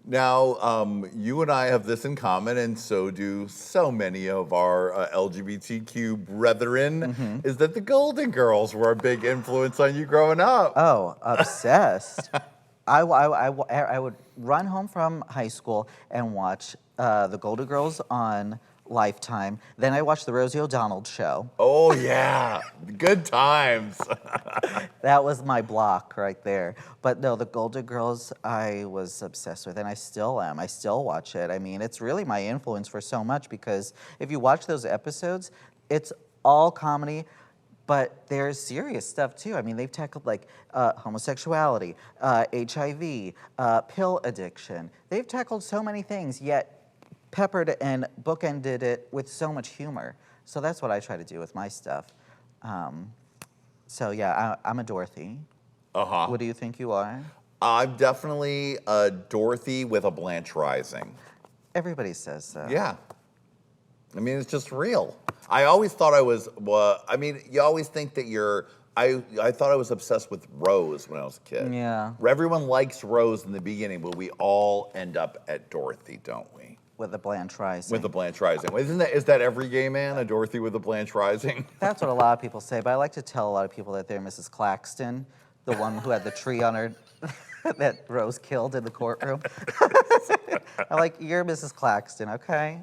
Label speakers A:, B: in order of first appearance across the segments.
A: Now, you and I have this in common, and so do so many of our LGBTQ brethren, is that the Golden Girls were a big influence on you growing up.
B: Oh, obsessed. I would run home from high school and watch the Golden Girls on Lifetime. Then I watched the Rosie O'Donnell show.
A: Oh, yeah. Good times.
B: That was my block right there. But no, the Golden Girls I was obsessed with, and I still am. I still watch it. I mean, it's really my influence for so much because if you watch those episodes, it's all comedy, but there's serious stuff too. I mean, they've tackled like homosexuality, HIV, pill addiction. They've tackled so many things, yet peppered and bookended it with so much humor. So that's what I try to do with my stuff. So yeah, I'm a Dorothy.
A: Uh-huh.
B: What do you think you are?
A: I'm definitely a Dorothy with a Blanche Rising.
B: Everybody says so.
A: Yeah. I mean, it's just real. I always thought I was, well, I mean, you always think that I thought I was obsessed with Rose when I was a kid.
B: Yeah.
A: Everyone likes Rose in the beginning, but we all end up at Dorothy, don't we?
B: With the Blanche Rising.
A: With the Blanche Rising. Is that every gay man, a Dorothy with a Blanche Rising?
B: That's what a lot of people say, but I like to tell a lot of people that they're Mrs. Claxton, the one who had the tree on her that Rose killed in the courtroom. I'm like, you're Mrs. Claxton, okay?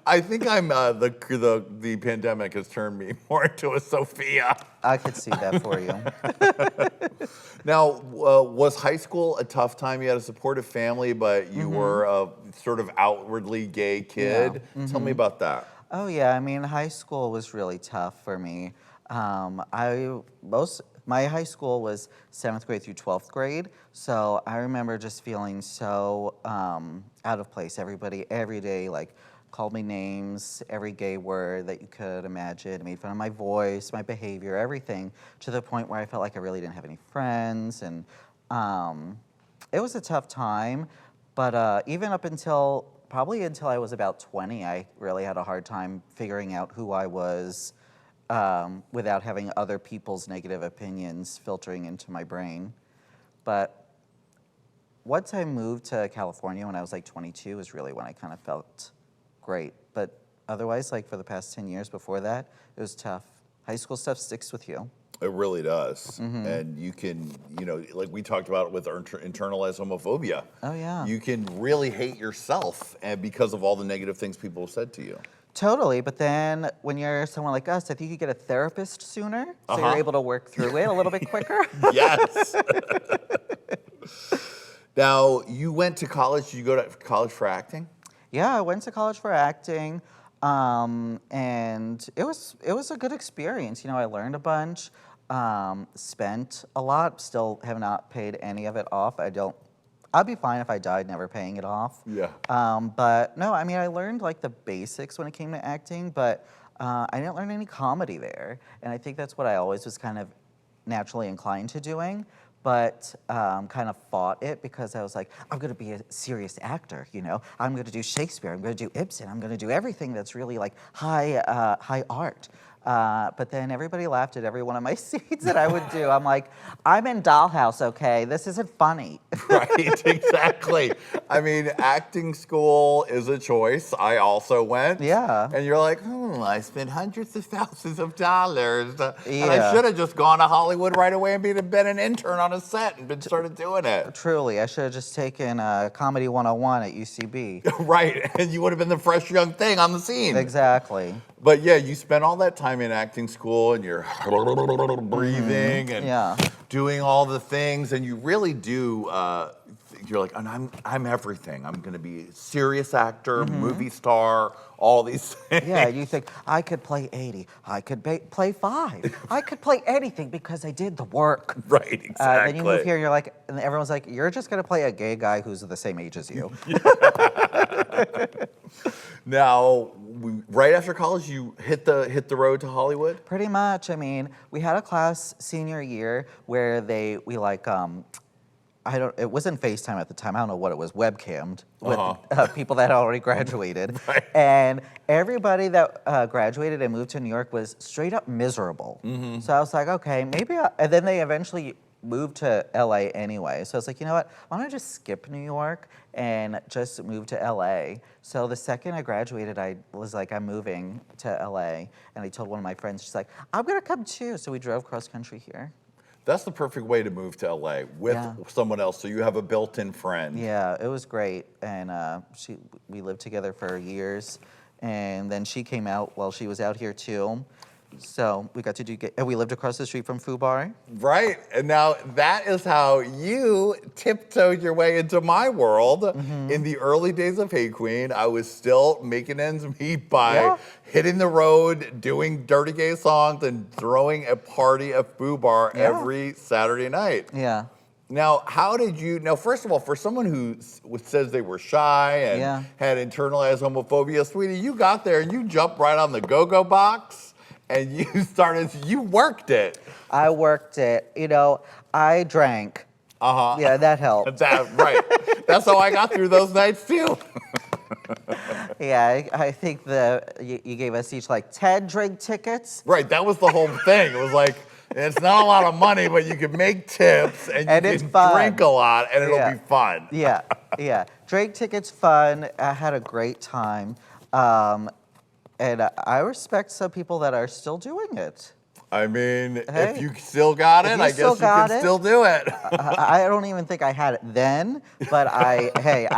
A: I think I'm the pandemic has turned me more into a Sophia.
B: I could see that for you.
A: Now, was high school a tough time? You had a supportive family, but you were a sort of outwardly gay kid.
B: Yeah.
A: Tell me about that.
B: Oh yeah, I mean, high school was really tough for me. My high school was 7th grade through 12th grade, so I remember just feeling so out of place. Everybody, every day, like, called me names, every gay word that you could imagine, made fun of my voice, my behavior, everything, to the point where I felt like I really didn't have any friends, and it was a tough time, but even up until, probably until I was about 20, I really had a hard time figuring out who I was without having other people's negative opinions filtering into my brain. But once I moved to California when I was like 22 is really when I kind of felt great. But otherwise, like for the past 10 years before that, it was tough. High school stuff sticks with you.
A: It really does. And you can, like we talked about with internalized homophobia.
B: Oh, yeah.
A: You can really hate yourself because of all the negative things people have said to you.
B: Totally, but then when you're someone like us, I think you get a therapist sooner, so you're able to work through it a little bit quicker.
A: Yes. Now, you went to college. Did you go to college for acting?
B: Yeah, I went to college for acting, and it was a good experience. I learned a bunch, spent a lot. Still have not paid any of it off. I'd be fine if I died never paying it off.
A: Yeah.
B: But no, I mean, I learned like the basics when it came to acting, but I didn't learn any comedy there, and I think that's what I always was kind of naturally inclined to doing. But kind of fought it because I was like, I'm going to be a serious actor, I'm going to do Shakespeare, I'm going to do Ibsen, I'm going to do everything that's really like high art. But then everybody laughed at every one of my scenes that I would do. I'm like, I'm in Dollhouse, okay? This isn't funny.
A: Right, exactly. I mean, acting school is a choice. I also went.
B: Yeah.
A: And you're like, I spent hundreds of thousands of dollars. And I
B: Yeah.
A: should have just gone to Hollywood right away and been an intern on a set and started doing it.
B: Truly, I should have just taken Comedy 101 at UCB.
A: Right, and you would have been the fresh young thing on the scene.
B: Exactly.
A: But yeah, you spent all that time in acting school and you're breathing and doing all the things, and you really do, you're like, I'm everything. I'm going to be a serious actor, movie star, all these things.
B: Yeah, you think, I could play 80, I could play 5, I could play anything because I did the work.
A: Right, exactly.
B: Then you move here and you're like, and everyone's like, you're just going to play a gay guy who's the same age as you.
A: Now, right after college, you hit the road to Hollywood?
B: Pretty much. I mean, we had a class senior year where it wasn't FaceTime at the time. I don't know what it was, webcammed with people that had already graduated.
A: Right.
B: And everybody that graduated and moved to New York was straight up miserable. So I was like, okay, maybe, and then they eventually moved to LA anyway. So I was like, you know what? Why don't I just skip New York and just move to LA? So the second I graduated, I was like, I'm moving to LA. And I told one of my friends, she's like, I'm going to come too. So we drove cross country here.
A: That's the perfect way to move to LA with someone else, so you have a built-in friend.
B: Yeah, it was great. And we lived together for years. And then she came out while she was out here too. So we got to and we lived across the street from Fubar.
A: Right, and now that is how you tiptoed your way into my world. In the early days of Hey Qween, I was still making ends meet by hitting the road, doing dirty gay songs, and throwing a party at Fubar every Saturday night.
B: Yeah.
A: Now, how did you, first of all, for someone who says they were shy and had internalized homophobia, sweetie, you got there and you jumped right on the go-go box. And you worked it.
B: I worked it. You know, I drank. Yeah, that helped.
A: Right. That's how I got through those nights too.
B: Yeah, I think you gave us each like 10 drink tickets.
A: Right, that was the whole thing. It was like, it's not a lot of money, but you can make tips and you can drink a lot and it'll be fun.
B: Yeah. Drink tickets, fun. I had a great time. And I respect some people that are still doing it.
A: I mean, if you still got it, I guess you can still do it.
B: I don't even think I had it then, but I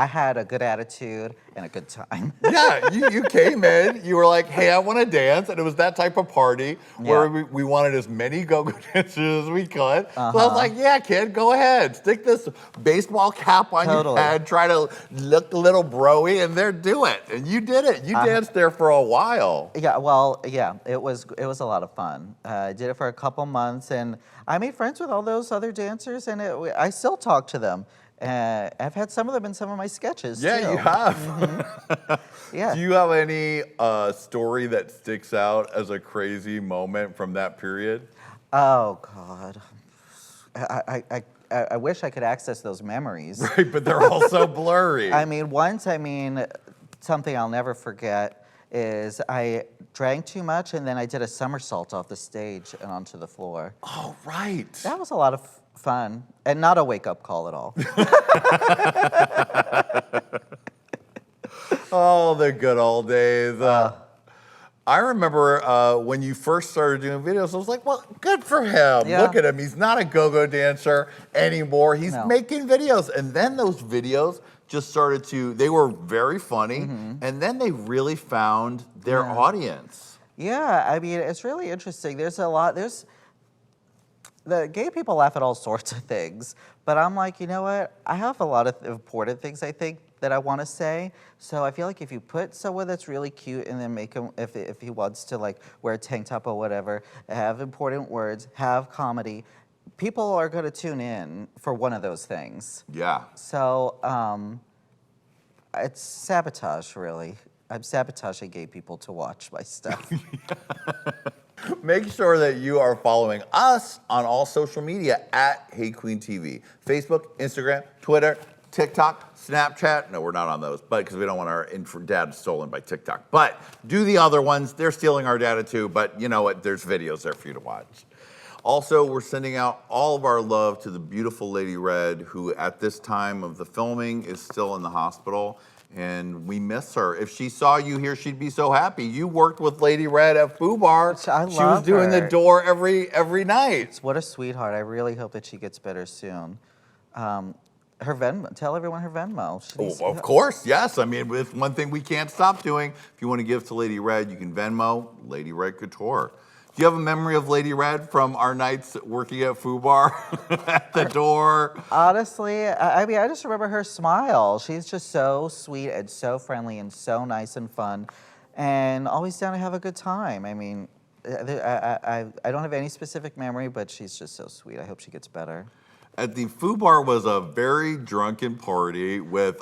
B: had a good attitude and a good time.
A: Yeah, you came in, you were like, hey, I want to dance, and it was that type of party where we wanted as many go-go dancers as we could. So I was like, yeah, kid, go ahead. Stick this baseball cap on your head, try to look a little bro-y, and there, do it. And you did it. You danced there for a while.
B: Yeah, well, it was a lot of fun. I did it for a couple months, and I made friends with all those other dancers, and I still talk to them. I've had some of them in some of my sketches, too.
A: You have.
B: Yeah.
A: Do you have any story that sticks out as a crazy moment from that period?
B: Oh, God. I wish I could access those memories.
A: Right, but they're all so blurry.
B: Something I'll never forget is I drank too much, and then I did a somersault off the stage and onto the floor.
A: Oh, right.
B: That was a lot of fun, and not a wake-up call at all.
A: Oh, the good old days. I remember when you first started doing videos, I was like, well, good for him.
B: Yeah.
A: Look at him. He's not a go-go dancer anymore. He's making videos. And then those videos just they were very funny, and then they really found their audience.
B: Yeah, I mean, it's really interesting. The gay people laugh at all sorts of things, but I'm like, you know what? I have a lot of important things, I think, that I want to say. So I feel like if you put someone that's really cute and then make him, if he wants to like wear a tank top or whatever, have important words, have comedy, people are going to tune in for one of those things.
A: Yeah.
B: So it's sabotage, really. I'm sabotaging gay people to watch my stuff.
A: Make sure that you are following us on all social media at Hey Qween TV. Facebook, Instagram, Twitter, TikTok, Snapchat. No, we're not on those, but because we don't want our data stolen by TikTok. But do the other ones. They're stealing our data too, but you know what? There's videos there for you to watch. Also, we're sending out all of our love to the beautiful Lady Red, who at this time of the filming is still in the hospital, and we miss her. If she saw you here, she'd be so happy. You worked with Lady Red at Fubar. She was doing the door every night.
B: What a sweetheart. I really hope that she gets better soon. Her Venmo, tell everyone her Venmo.
A: Oh, of course, yes. I mean, it's one thing we can't stop doing. If you want to give to Lady Red, you can Venmo Lady Red Couture. Do you have a memory of Lady Red from our nights working at Fubar at the door?
B: Honestly, I mean, I just remember her smile. She's just so sweet and so friendly and so nice and fun and always down to have a good time. I mean, I don't have any specific memory, but she's just so sweet. I hope she gets better.
A: At the Fubar was a very drunken party with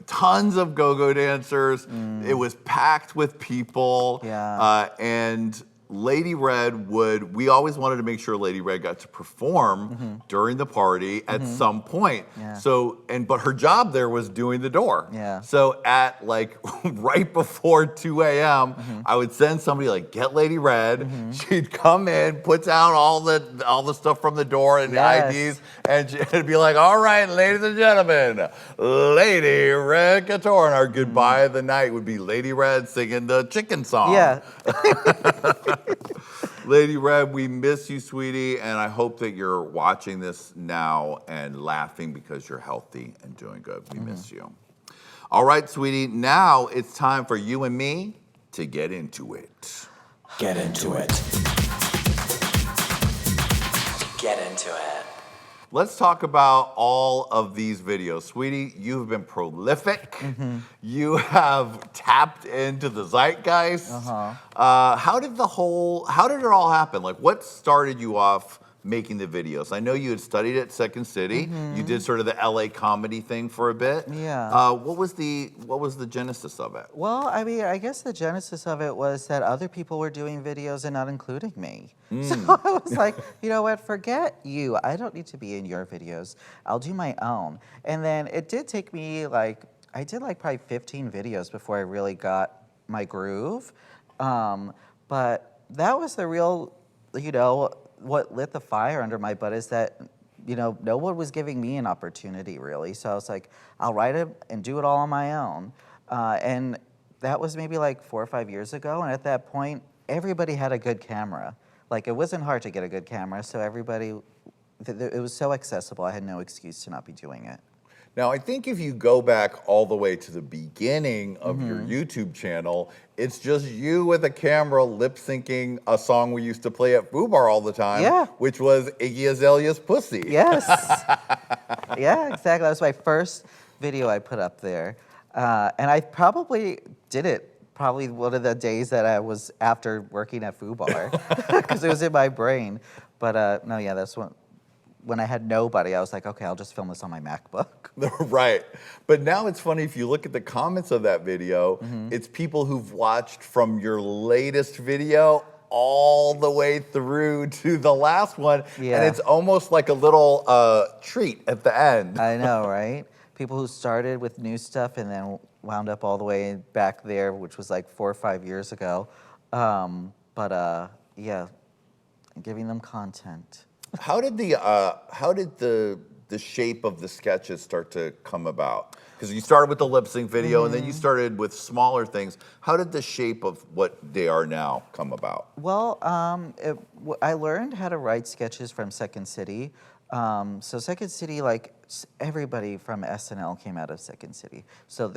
A: tons of go-go dancers. It was packed with people.
B: Yeah.
A: And Lady Red we always wanted to make sure Lady Red got to perform during the party at some point.
B: Yeah.
A: So, but her job there was doing the door.
B: Yeah.
A: So at like right before 2 a.m., I would send somebody like, get Lady Red. She'd come in, put down all the stuff from the door and
B: Yes.
A: the IDs, and she'd be like, all right, ladies and gentlemen, Lady Red Couture. And our goodbye of the night would be Lady Red singing the chicken song.
B: Yeah.
A: Lady Red, we miss you, sweetie, and I hope that you're watching this now and laughing because you're healthy and doing good. We miss you. All right, sweetie, now it's time for you and me to get into it.
C: Get into it. Get into it.
A: Let's talk about all of these videos. Sweetie, you've been prolific. You have tapped into the zeitgeist. How did it all happen? Like, what started you off making the videos? I know you had studied at Second City. You did sort of the LA comedy thing for a bit.
B: Yeah.
A: What was the genesis of it?
B: Well, I mean, I guess the genesis of it was that other people were doing videos and not including me. So I was like, you know what, forget you. I don't need to be in your videos. I'll do my own. And then it did take me I did probably 15 videos before I really got my groove. But that was the real, what lit the fire under my butt is that, no one was giving me an opportunity really. So I was like, I'll write it and do it all on my own. And that was maybe 4 or 5 years ago. And at that point, everybody had a good camera. It wasn't hard to get a good camera. So everybody, it was so accessible. I had no excuse to not be doing it.
A: Now, I think if you go back all the way to the beginning of your YouTube channel, it's just you with a camera lip-syncing a song we used to play at Foo Bar all the time, which was Iggy Azalea's Pussy.
B: Yes. Yeah, exactly. That was my first video I put up there. And I probably did it one of the days that I was after working at Foo Bar because it was in my brain. But no, yeah, that's when I had nobody, I was like, okay, I'll just film this on my MacBook.
A: Right. But now it's funny, if you look at the comments of that video, it's people who've watched from your latest video all the way through to the last one. Yeah. And it's almost like a little treat at the end.
B: I know, right? People who started with new stuff and then wound up all the way back there, which was 4 or 5 years ago. Yeah, giving them content.
A: How did the shape of the sketches start to come about? Because you started with the lip sync video and then you started with smaller things. How did the shape of what they are now come about?
B: Well, I learned how to write sketches from Second City. So Second City, everybody from SNL came out of Second City. So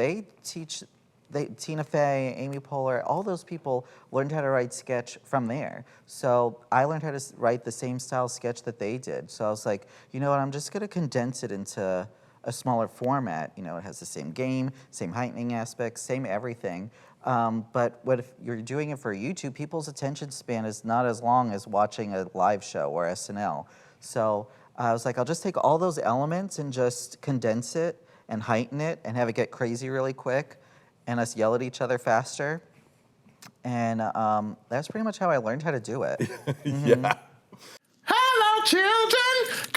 B: Tina Fey, Amy Poehler, all those people learned how to write sketch from there. So I learned how to write the same style sketch that they did. So I was like, you know what, I'm just gonna condense it into a smaller format. It has the same game, same heightening aspects, same everything. But if you're doing it for YouTube, people's attention span is not as long as watching a live show or SNL. So I was like, I'll just take all those elements and just condense it and heighten it and have it get crazy really quick and us yell at each other faster. And that's pretty much how I learned how to do it.
A: Yeah.
D: Hello, children.